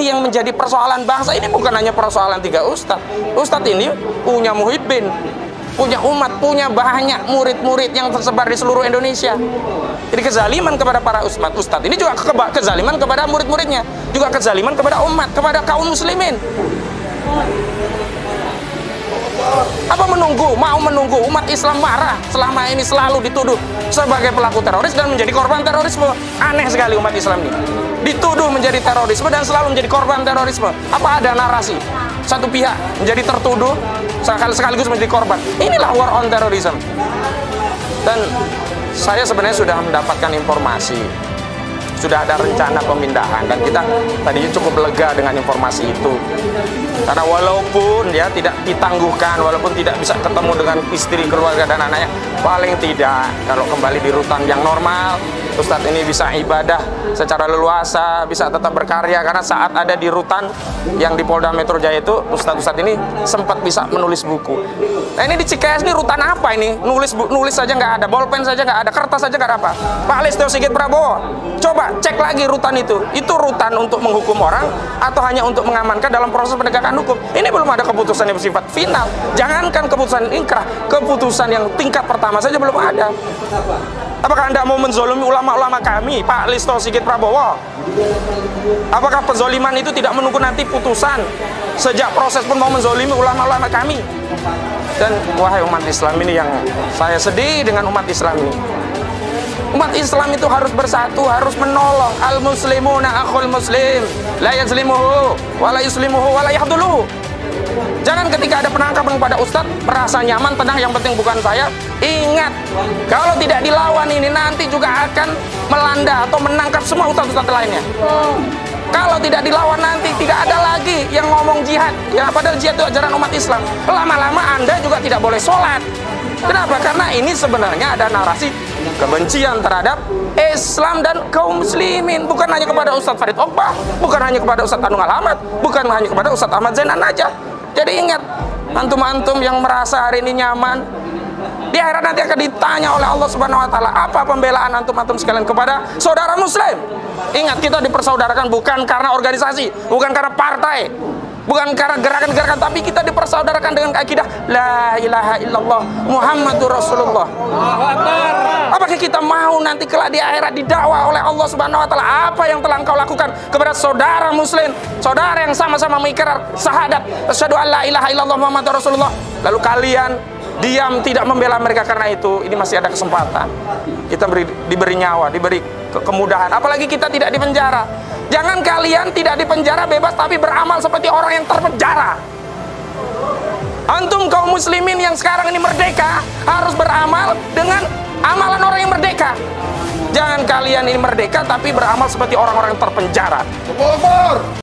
ini yang menjadi persoalan bangsa. Ini bukan hanya persoalan 3 ustadz. Ustadz ini punya muhibbin, punya umat, punya banyak murid-murid yang tersebar di seluruh Indonesia. Jadi kezaliman kepada para ustadz ini juga kezaliman kepada murid-muridnya, juga kezaliman kepada umat, kepada kaum muslimin. Apa mau menunggu umat Islam marah selama ini selalu dituduh sebagai pelaku teroris dan menjadi korban terorisme? Aneh sekali umat Islam ini, dituduh menjadi terorisme dan selalu menjadi korban terorisme. Apa ada narasi satu pihak menjadi tertuduh sekaligus menjadi korban? Inilah war on terrorism. Dan saya sebenarnya sudah mendapatkan informasi, sudah ada rencana pemindahan, dan kita tadinya cukup lega dengan informasi itu. Karena walaupun ya tidak ditangguhkan, walaupun tidak bisa ketemu dengan istri, keluarga, dan anaknya, paling tidak kalau kembali di rutan yang normal, Ustadz ini bisa ibadah secara leluasa, bisa tetap berkarya. Karena saat ada di rutan yang di Polda Metro Jaya itu, Ustadz ini sempat bisa menulis buku. Nah ini di Cikeas ini rutan apa ini? Nulis saja nggak ada, bolpen saja nggak ada, kertas saja nggak ada apa. Pak Listio Sigit Prabowo, coba cek lagi rutan itu rutan untuk menghukum orang atau hanya untuk mengamankan dalam proses penegakan hukum? Ini belum ada keputusan yang bersifat final. Jangankan keputusan inkrah, keputusan yang tingkat pertama saja belum ada. Apakah Anda mau menzolimi ulama-ulama kami, Pak Listio Sigit Prabowo? Apakah penzoliman itu tidak menunggu nanti putusan? Sejak proses pun mau menzolimi ulama-ulama kami? Dan wahai umat Islam ini, yang saya sedih dengan umat Islam ini. Umat Islam itu harus bersatu, harus menolong. Al-muslimuna akhul muslim, la yazlimuhu, wa la yuslimuhu, wa la yahduluhu. Jangan ketika ada penangkapan pada ustadz merasa nyaman, tenang, yang penting bukan saya. Ingat, kalau tidak dilawan ini nanti juga akan melanda atau menangkap semua ustadz-ustadz lainnya. Kalau tidak dilawan nanti tidak ada lagi yang ngomong jihad. Ya, padahal jihad itu ajaran umat Islam. Lama-lama Anda juga tidak boleh sholat. Kenapa? Karena ini sebenarnya ada narasi kebencian terhadap Islam dan kaum muslimin. Bukan hanya kepada Ustadz Farid Ogbah, bukan hanya kepada Ustadz Anung Alamat, bukan hanya kepada Ustadz Ahmad Zainan aja. Jadi ingat, antum-antum yang merasa hari ini nyaman, di akhirat nanti akan ditanya oleh Allah Subhanahu wa Ta'ala, apa pembelaan antum-antum sekalian kepada saudara muslim. Ingat, kita dipersaudarakan bukan karena organisasi, bukan karena partai, bukan karena gerakan-gerakan, tapi kita dipersaudarakan dengan akidah la ilaha illallah Muhammadur Rasulullah. Apakah kita mau nanti kelak di akhirat didakwa oleh Allah Subhanahu wa Ta'ala apa yang telah engkau lakukan kepada saudara muslim, saudara yang sama-sama mengikrar syahadat asyhadu an la ilaha illallah Muhammadur Rasulullah, lalu kalian diam tidak membela mereka? Karena itu ini masih ada kesempatan, kita diberi nyawa, diberi kemudahan, apalagi kita tidak dipenjara. Jangan kalian tidak dipenjara bebas tapi beramal seperti orang yang terpenjara. Antum kaum muslimin yang sekarang ini merdeka harus beramal dengan amalan orang yang merdeka. Jangan kalian ini merdeka tapi beramal seperti orang-orang yang terpenjara.